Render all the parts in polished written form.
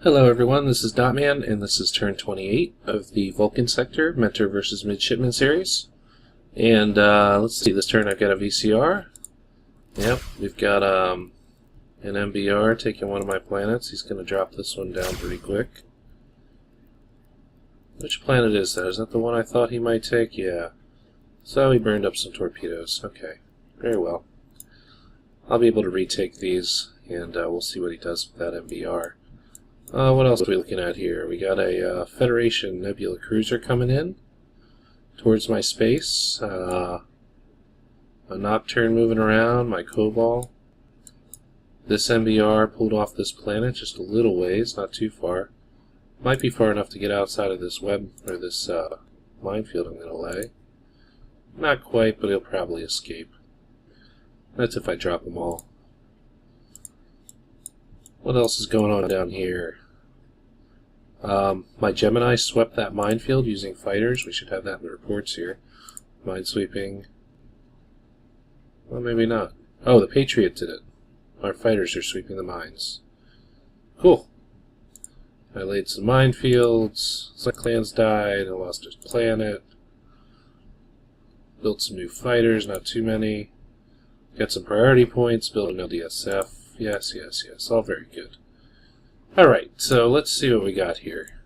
Hello everyone, this is Dotman, and this is turn 28 of the Vulcan sector, Mentor versus Midshipmen series. And let's see, this turn I've got a VCR. Yep, we've got an MBR taking one of my planets. He's going to drop this one down pretty quick. Which planet is that? Is that the one I thought he might take? Yeah. So he burned up some torpedoes. Okay, very well. I'll be able to retake these, and we'll see what he does with that MBR. What else are we looking at here? We got a Federation Nebula cruiser coming in towards my space. A Nocturne moving around, my Cobalt. This MBR pulled off this planet just a little ways, not too far. Might be far enough to get outside of this web, or this minefield I'm going to lay. Not quite, but he'll probably escape. That's if I drop them all. What else is going on down here? My Gemini swept that minefield using fighters. We should have that in the reports here. Minesweeping. Well, maybe not. Oh, the Patriot did it. Our fighters are sweeping the mines. Cool. I laid some minefields. Some clans died. I lost a planet. Built some new fighters, not too many. Got some priority points. Built an LDSF. Yes, yes, yes. All very good. Alright, so let's see what we got here.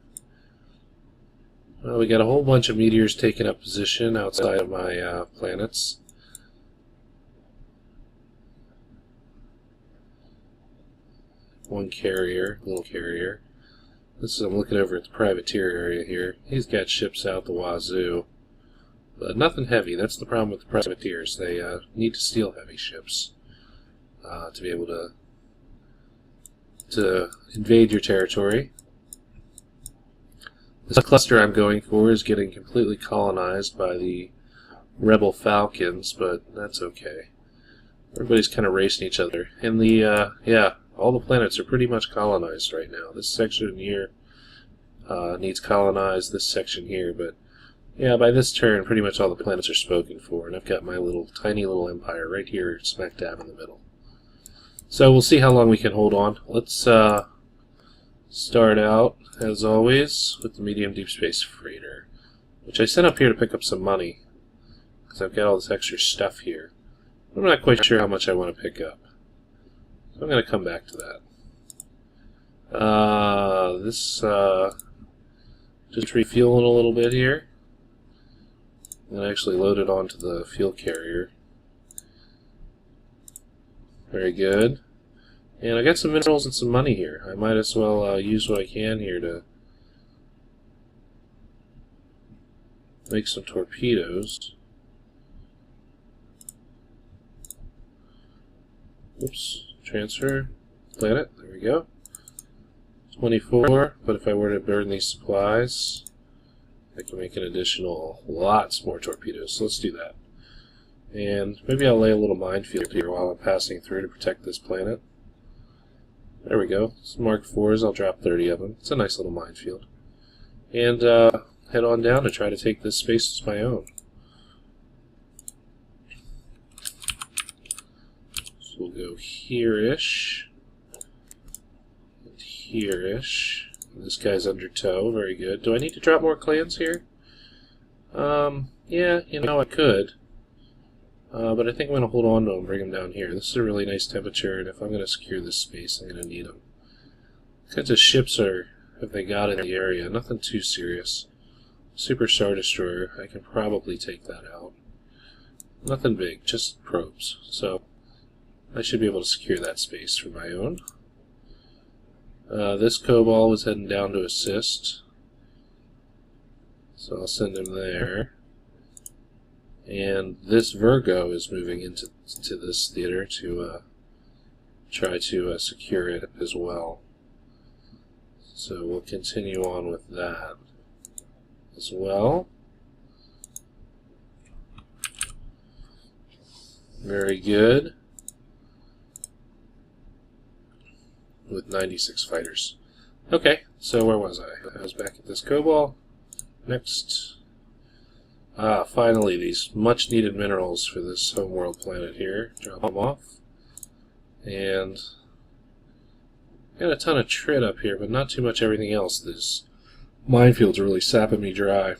Well, we got a whole bunch of meteors taking up position outside of my planets. One carrier, little carrier. This is, I'm looking over at the privateer area here. He's got ships out the wazoo. But nothing heavy. That's the problem with the privateers. They need to steal heavy ships to be able to invade your territory. This cluster I'm going for is getting completely colonized by the rebel Falcons, but that's okay. Everybody's kind of racing each other. And yeah, all the planets are pretty much colonized right now. This section here needs colonized, this section here, but yeah, by this turn pretty much all the planets are spoken for, and I've got my tiny little empire right here smack dab in the middle. So we'll see how long we can hold on. Let's start out, as always, with the medium deep space freighter, which I sent up here to pick up some money, because I've got all this extra stuff here. I'm not quite sure how much I want to pick up, so I'm going to come back to that. Just refueling a little bit here, and actually loaded onto the fuel carrier. Very good. And I got some minerals and some money here. I might as well use what I can here to make some torpedoes. Oops. Transfer. Planet. There we go. 24. But if I were to burn these supplies, I can make an additional lots more torpedoes. So let's do that. And maybe I'll lay a little minefield here while I'm passing through to protect this planet. There we go. Some Mark IVs, I'll drop 30 of them. It's a nice little minefield. And head on down to try to take this space as my own. So we'll go here-ish. And here-ish. This guy's under tow. Very good. Do I need to drop more clans here? Yeah, you know, I could. But I think I'm going to hold on to them, bring them down here. This is a really nice temperature, and if I'm going to secure this space, I'm going to need them. What kinds of ships have they got in the area? Nothing too serious. Super Star Destroyer, I can probably take that out. Nothing big, just probes. So I should be able to secure that space for my own. This Cobalt was heading down to assist, so I'll send him there. And this Virgo is moving into this theater to try to secure it as well. So we'll continue on with that as well. Very good. With 96 fighters. Okay, so where was I? I was back at this Cobalt. Next. Finally, these much-needed minerals for this homeworld planet here. Drop them off. And Got a ton of trit up here, but not too much everything else. These minefields are really sapping me dry.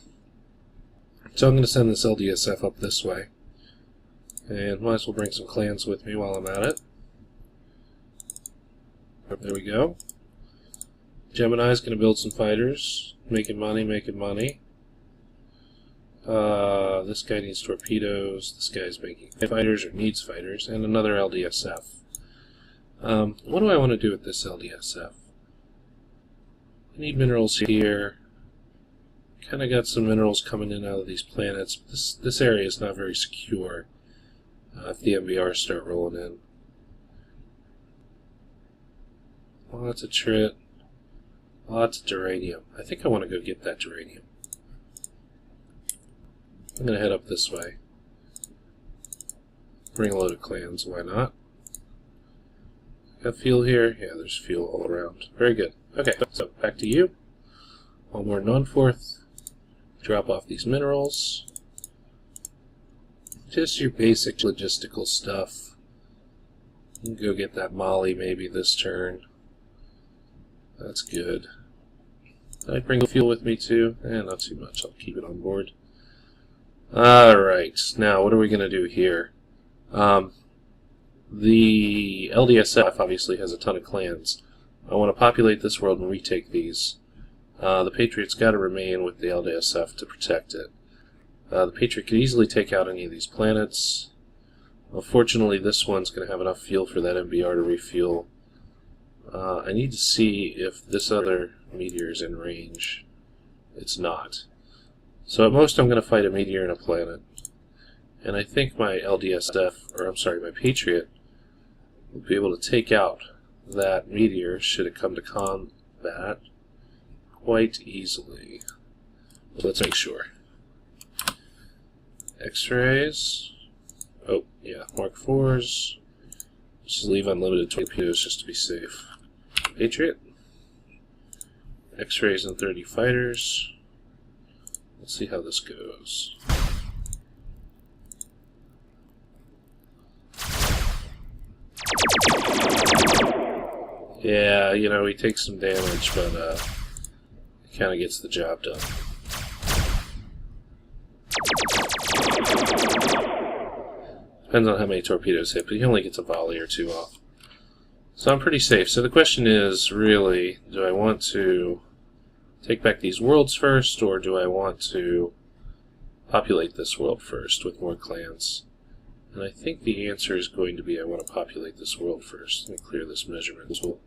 So I'm going to send this LDSF up this way. And might as well bring some clans with me while I'm at it. There we go. Gemini's going to build some fighters. Making money, making money. This guy needs torpedoes. This guy's making fighters or needs fighters. And another LDSF. What do I want to do with this LDSF? I need minerals here. Kind of got some minerals coming in out of these planets. This area is not very secure if the MBRs start rolling in. Lots of trit. Lots of geranium. I think I want to go get that geranium. I'm going to head up this way. Bring a load of clans, why not? Got fuel here? Yeah, there's fuel all around. Very good. Okay, so back to you. One more non-fourth. Drop off these minerals. Just your basic logistical stuff. Go get that molly maybe this turn. That's good. Did I bring fuel with me too? Not too much. I'll keep it on board. Alright, now what are we going to do here? The LDSF obviously has a ton of clans. I want to populate this world and retake these. The Patriot's got to remain with the LDSF to protect it. The Patriot could easily take out any of these planets. Unfortunately, this one's going to have enough fuel for that MBR to refuel. I need to see if this other meteor is in range. It's not. So at most I'm going to fight a meteor and a planet. And I think my LDSF, or I'm sorry, my Patriot, will be able to take out that meteor should it come to combat quite easily. Let's make sure. X-rays. Oh, yeah, Mark 4s. Just leave unlimited torpedoes just to be safe. Patriot. X-rays and 30 fighters. Let's see how this goes. Yeah, you know, he takes some damage, but he kind of gets the job done. Depends on how many torpedoes hit, but he only gets a volley or two off. So I'm pretty safe. So the question is, really, do I want to take back these worlds first, or do I want to populate this world first with more clans? And I think the answer is going to be I want to populate this world first. Let me clear this measurement tool.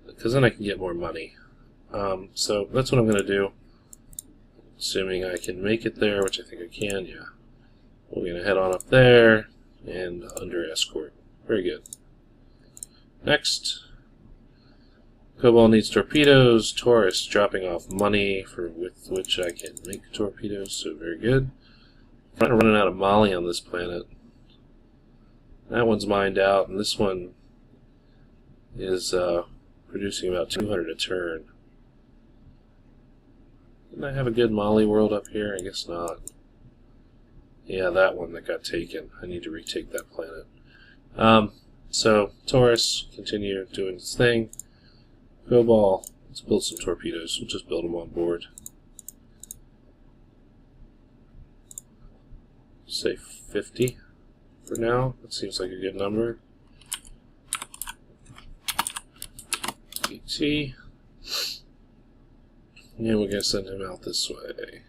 Because then I can get more money. So that's what I'm going to do. Assuming I can make it there, which I think I can, yeah. We're going to head on up there and under escort. Very good. Next. Cobalt needs torpedoes. Taurus dropping off money with which I can make torpedoes, so very good. I'm kind of running out of molly on this planet. That one's mined out, and this one is producing about 200 a turn. Didn't I have a good molly world up here? I guess not. Yeah, that one that got taken. I need to retake that planet. So, Taurus, continue doing its thing. Cobalt, let's build some torpedoes. We'll just build them on board. Say 50 for now. That seems like a good number. ET. And we're going to send him out this way.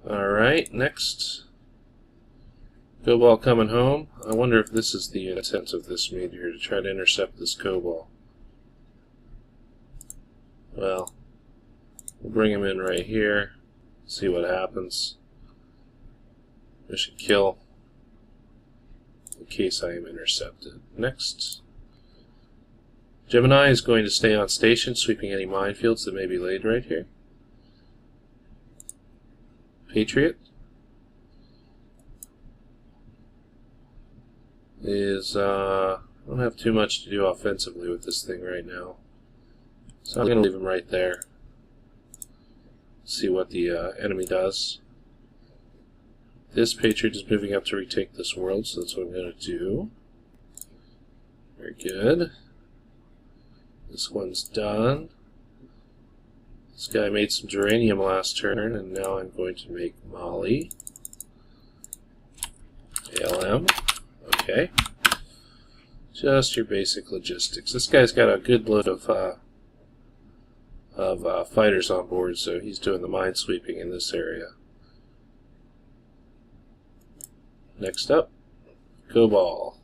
Alright, next. Cobalt coming home. I wonder if this is the intent of this meteor, to try to intercept this Cobalt. Well, we'll bring him in right here, see what happens. Mission kill, in case I am intercepted. Next. Gemini is going to stay on station, sweeping any minefields that may be laid right here. Patriot is, I don't have too much to do offensively with this thing right now. So I'm going to leave him right there. See what the enemy does. This Patriot is moving up to retake this world, so that's what I'm going to do. Very good. This one's done. This guy made some geranium last turn, and now I'm going to make Molly. ALM. Okay. Just your basic logistics. This guy's got a good load of fighters on board, so he's doing the minesweeping in this area. Next up, Cobalt.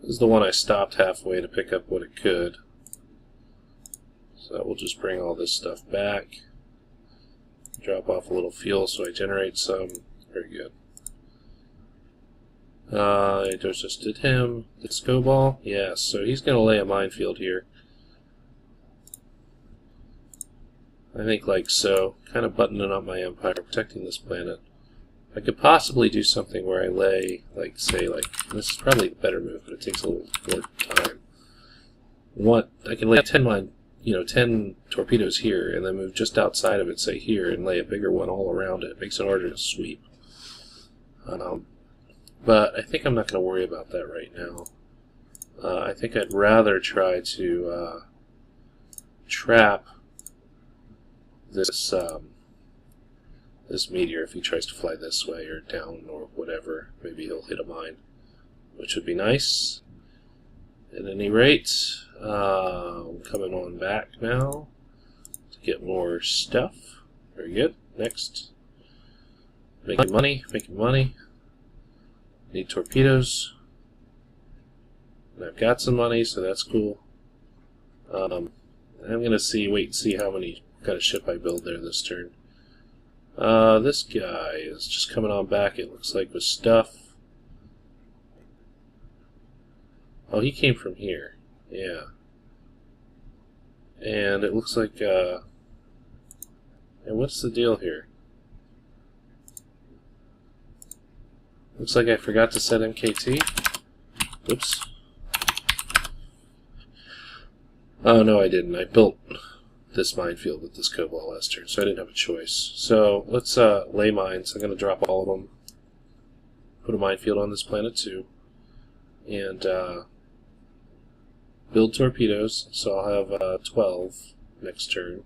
This is the one I stopped halfway to pick up what it could. So we'll just bring all this stuff back. Drop off a little fuel so I generate some. Very good. I just did him. This Cobalt? Yes, so he's going to lay a minefield here. I think like so. Kind of buttoning up my empire, protecting this planet. I could possibly do something where I lay, like, say, like, this is probably the better move, but it takes a little more time. I can lay 10 torpedoes here, and then move just outside of it, say here, and lay a bigger one all around it. It makes it harder to sweep. But I think I'm not going to worry about that right now. I think I'd rather try to trap this this meteor if he tries to fly this way or down or whatever. Maybe he'll hit a mine, which would be nice. At any rate, I'm coming on back now to get more stuff. Very good. Next. Making money, making money. Need torpedoes. And I've got some money, so that's cool. I'm going to wait and see how many kind of ship I build there this turn. This guy is just coming on back, it looks like, with stuff. Oh, he came from here. Yeah. And it looks like, and what's the deal here? Looks like I forgot to set MKT. Oops. Oh, no, I didn't. I built this minefield with this Cobalt last turn, so I didn't have a choice. So let's lay mines. I'm going to drop all of them. Put a minefield on this planet too. And build torpedoes, so I'll have 12 next turn.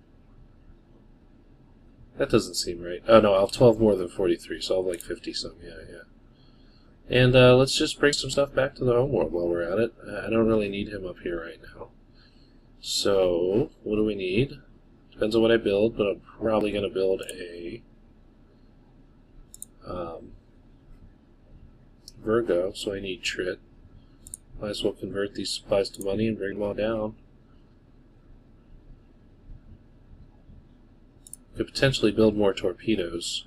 That doesn't seem right. Oh no, I'll have 12 more than 43, so I'll have like 50 some. Yeah. And let's just bring some stuff back to the homeworld while we're at it. I don't really need him up here right now. So, what do we need? Depends on what I build, but I'm probably going to build a Virgo, so I need Trit. Might as well convert these supplies to money and bring them all down. Could potentially build more torpedoes,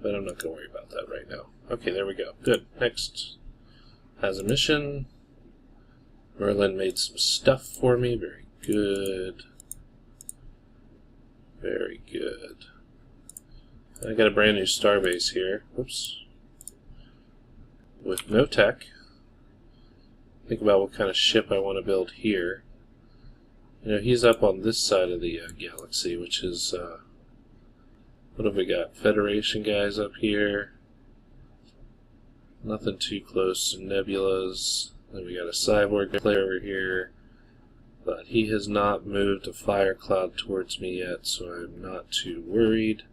but I'm not going to worry about that right now. Okay, there we go. Good. Next has a mission. Merlin made some stuff for me. Very good. Very good. I got a brand new starbase here. Whoops. With no tech. Think about what kind of ship I want to build here. You know, he's up on this side of the galaxy, which is, what have we got? Federation guys up here. Nothing too close to nebulas. Then we got a cyborg player over here. But he has not moved a fire cloud towards me yet, so I'm not too worried.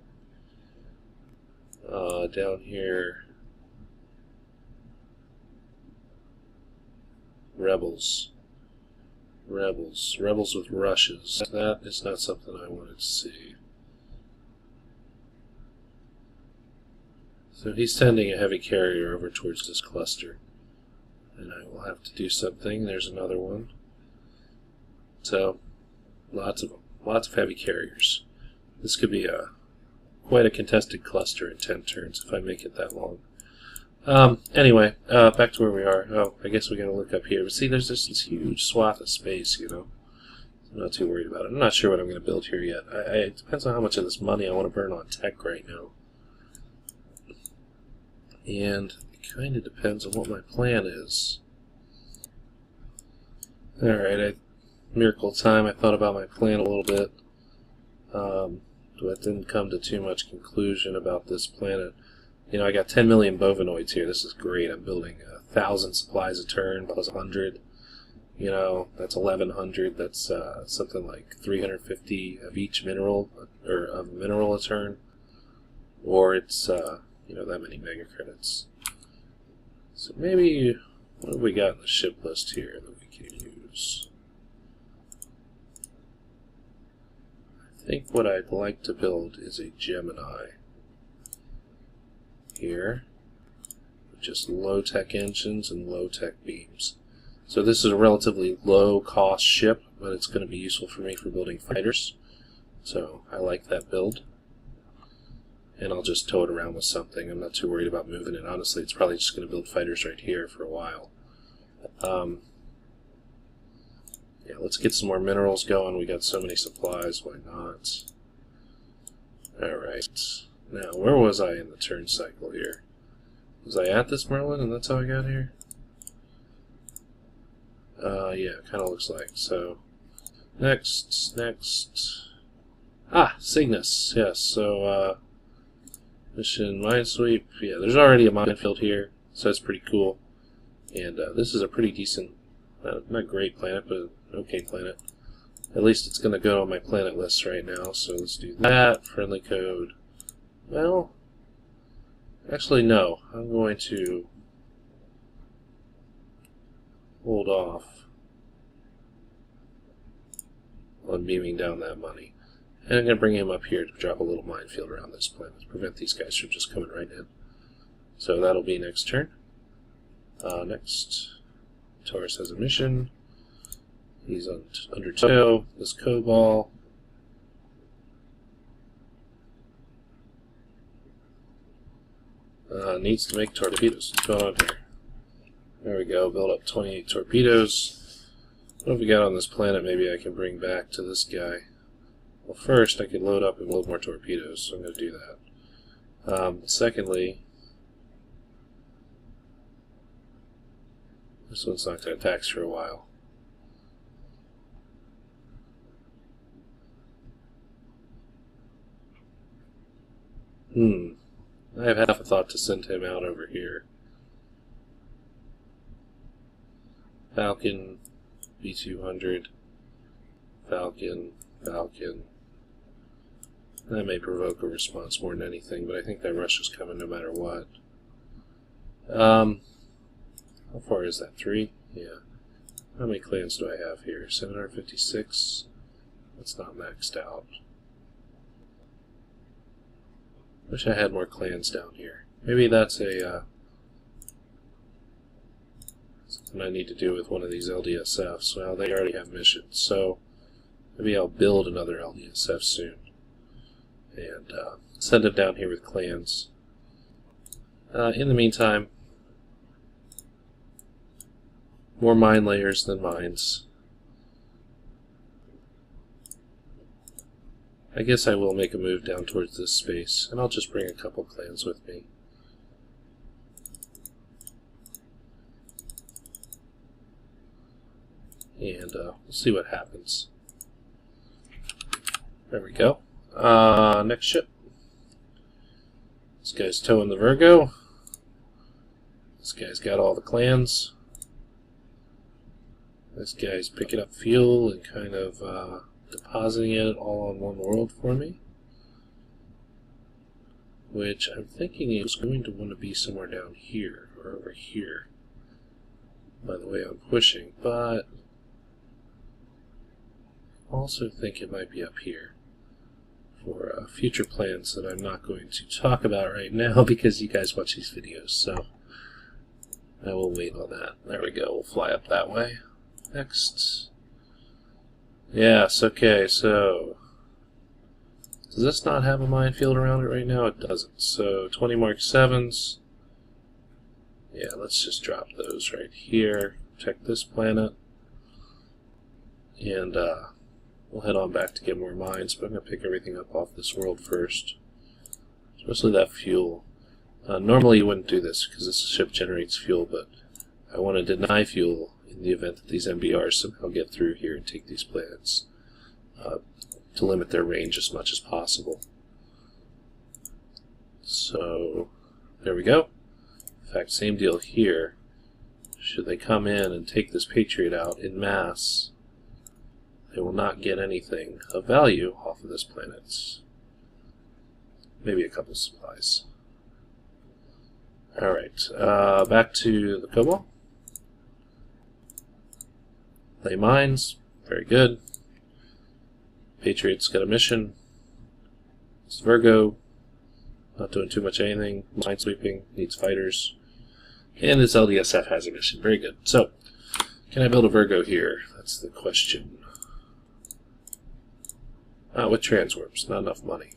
Down here, rebels with rushes. That is not something I wanted to see. So he's sending a heavy carrier over towards this cluster, and I will have to do something. There's another one. So lots of heavy carriers. This could be quite a contested cluster in 10 turns if I make it that long. Anyway, back to where we are. Oh, I guess we gotta look up here. But see, there's this huge swath of space, you know. I'm not too worried about it. I'm not sure what I'm gonna build here yet. It depends on how much of this money I want to burn on tech right now. And it kind of depends on what my plan is. Alright, miracle time. I thought about my plan a little bit. But didn't come to too much conclusion about this planet. You know, I got 10 million bovinoids here. This is great. I'm building 1,000 supplies a turn plus 100. You know, that's 1,100. That's something like 350 of each mineral, or of mineral a turn. Or it's, you know, that many mega credits. So maybe, what have we got in the ship list here that we can use? I think what I'd like to build is a Gemini here, with just low-tech engines and low-tech beams. So this is a relatively low-cost ship, but it's going to be useful for me for building fighters. So I like that build. And I'll just tow it around with something. I'm not too worried about moving it. Honestly, it's probably just going to build fighters right here for a while. Yeah, let's get some more minerals going. We got so many supplies, why not? Alright. Now, where was I in the turn cycle here? Was I at this Merlin and that's how I got here? Yeah, kind of looks like. So, next. Ah, Cygnus. Yes, so, mission minesweep. Yeah, there's already a minefield here, so that's pretty cool. And this is a pretty decent, not great planet, but an okay planet. At least it's going to go on my planet list right now, so let's do that. Friendly code. Well, actually no. I'm going to hold off on beaming down that money. And I'm going to bring him up here to drop a little minefield around this planet to prevent these guys from just coming right in. So that'll be next turn. Next, Taurus has a mission. He's under tow. This Cobalt. Needs to make torpedoes. What's going on here? There we go. Build up 28 torpedoes. What have we got on this planet maybe I can bring back to this guy? Well, first, I could load up and build more torpedoes, so I'm going to do that. Secondly, this one's not going to tax for a while. I have half a thought to send him out over here. Vulcan, B200, Vulcan. That may provoke a response more than anything, but I think that rush is coming no matter what. How far is that? 3? Yeah. How many clans do I have here? 756? That's not maxed out. Wish I had more clans down here. Maybe that's a something I need to do with one of these LDSFs. Well, they already have missions, so maybe I'll build another LDSF soon and send them down here with clans. In the meantime, more mine layers than mines. I guess I will make a move down towards this space, and I'll just bring a couple clans with me. And we'll see what happens. There we go. Next ship. This guy's towing the Virgo. This guy's got all the clans. This guy's picking up fuel and kind of depositing it all on one world for me. Which I'm thinking is going to want to be somewhere down here or over here. By the way I'm pushing, but I also think it might be up here for future plans that I'm not going to talk about right now because you guys watch these videos, so I will wait on that. There we go, we'll fly up that way. Next. Yes, okay, so does this not have a minefield around it right now? It doesn't. So 20 Mark 7s. Yeah, let's just drop those right here. Check this planet. And we'll head on back to get more mines, but I'm going to pick everything up off this world first. Especially that fuel. Normally you wouldn't do this because this ship generates fuel, but I want to deny fuel in the event that these MBRs somehow get through here and take these planets. to limit their range as much as possible. So there we go. In fact, same deal here. Should they come in and take this Patriot out in mass, they will not get anything of value off of this planet. Maybe a couple supplies. Alright, back to the Cobalt. Lay mines, very good. Patriot's got a mission. It's Virgo, not doing too much anything. Mine sweeping, needs fighters. And this LDSF has a mission, very good. So, can I build a Virgo here? That's the question. With transwarps, not enough money.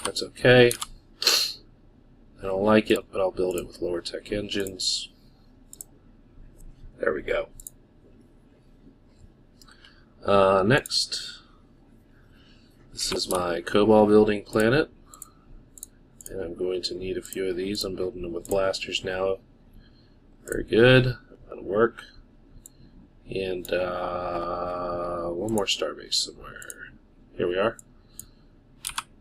That's okay. I don't like it, but I'll build it with lower tech engines. There we go. Next, this is my Cobalt building planet, and I'm going to need a few of these. I'm building them with blasters now. Very good. That'll work. And one more starbase somewhere. Here we are.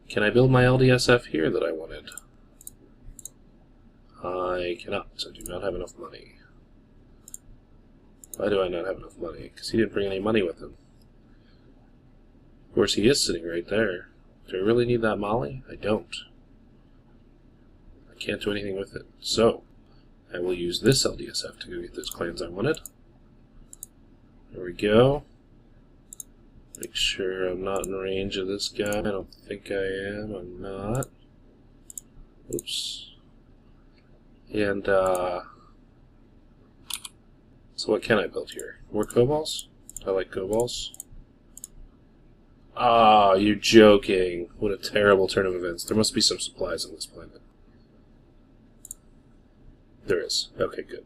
Can I build my LDSF here that I wanted? I cannot. I do not have enough money. Why do I not have enough money? Because he didn't bring any money with him. Of course, he is sitting right there. Do I really need that molly? I don't. I can't do anything with it. So, I will use this LDSF to go get those clans I wanted. There we go. Make sure I'm not in range of this guy. I don't think I am. I'm not. Oops. And, so what can I build here? More Cobalts? I like Cobalts. Ah, you're joking. What a terrible turn of events. There must be some supplies on this planet. There is. Okay, good.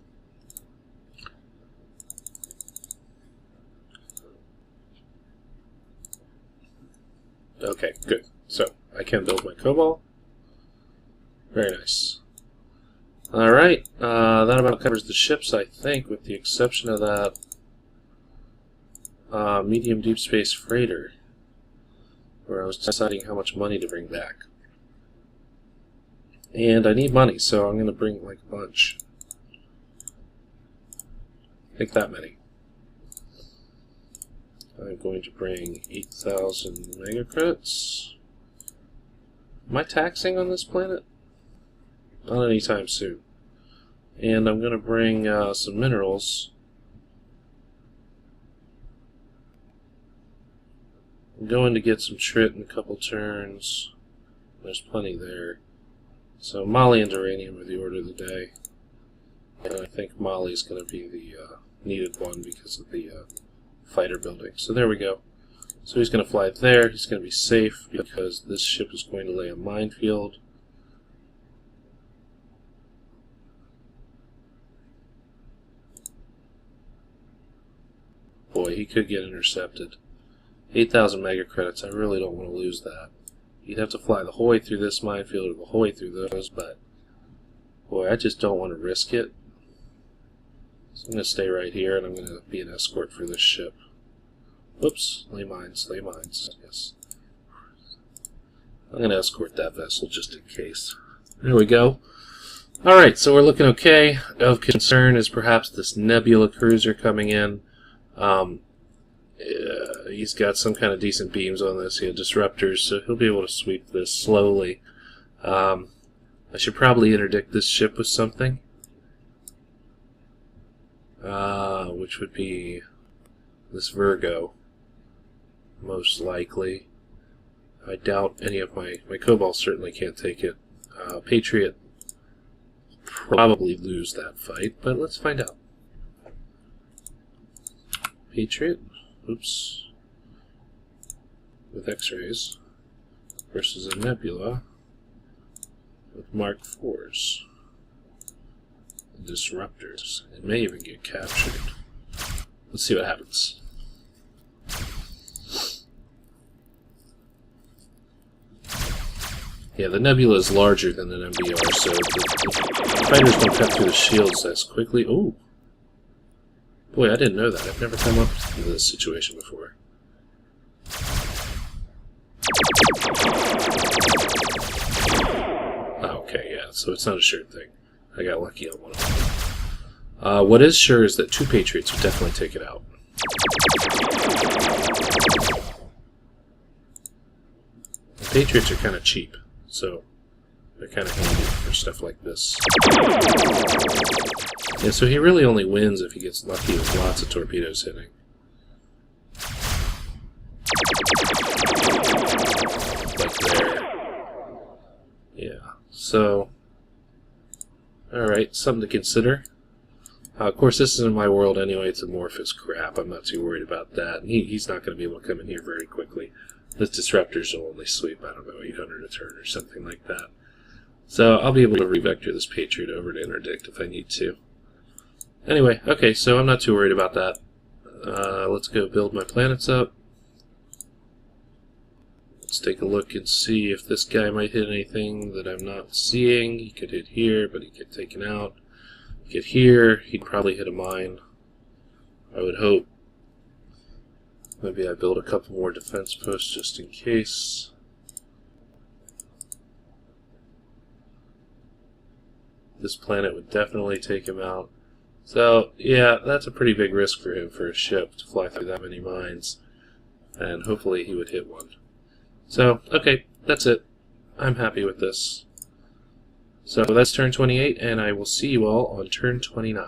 Okay, good. So, I can build my Cobalt. Very nice. Alright, that about covers the ships, I think, with the exception of that medium deep space freighter, where I was deciding how much money to bring back. And I need money, so I'm going to bring like a bunch. I think that many. I'm going to bring 8,000 mega credits. Am I taxing on this planet? Not anytime soon. And I'm going to bring some minerals. I'm going to get some trit in a couple turns. There's plenty there. So Molly and uranium are the order of the day. And I think Molly's going to be the needed one because of the fighter building. So there we go. So he's going to fly there. He's going to be safe because this ship is going to lay a minefield. Boy, he could get intercepted. 8,000 mega credits. I really don't want to lose that. He'd have to fly the whole way through this minefield or the whole way through those, but boy, I just don't want to risk it. So I'm going to stay right here, and I'm going to be an escort for this ship. Whoops, lay mines, yes. I'm going to escort that vessel just in case. There we go. Alright, so we're looking okay. Of concern is perhaps this Nebula cruiser coming in. He's got some kind of decent beams on this. He had disruptors, so he'll be able to sweep this slowly. I should probably interdict this ship with something. Which would be this Virgo, most likely. I doubt any of my Cobalt certainly can't take it. Patriot probably lose that fight, but let's find out. Patriot, oops, with X-rays versus a Nebula with Mark IVs. Disruptors. It may even get captured. Let's see what happens. Yeah, the Nebula is larger than an MBR, so the fighters don't cut through the shields as quickly. Ooh. Boy, I didn't know that. I've never come up to this situation before. Oh, okay, yeah, so it's not a sure thing. I got lucky on one of them. What is sure is that 2 Patriots would definitely take it out. The Patriots are kind of cheap, so they're kind of handy for stuff like this. Yeah, so he really only wins if he gets lucky with lots of torpedoes hitting. Like there. Yeah, so... Alright, something to consider. Of course, this isn't my world anyway. It's amorphous crap. I'm not too worried about that. He's not going to be able to come in here very quickly. The disruptors will only sweep, I don't know, 800 a turn or something like that. So I'll be able to revector this Patriot over to interdict if I need to. Anyway, okay, so I'm not too worried about that. Let's go build my planets up. Let's take a look and see if this guy might hit anything that I'm not seeing. He could hit here, but he'd get taken out. Get here, he'd probably hit a mine. I would hope. Maybe I build a couple more defense posts just in case. This planet would definitely take him out. So, yeah, that's a pretty big risk for him for a ship to fly through that many mines. And hopefully he would hit one. So, okay, that's it. I'm happy with this. So that's turn 28, and I will see you all on turn 29.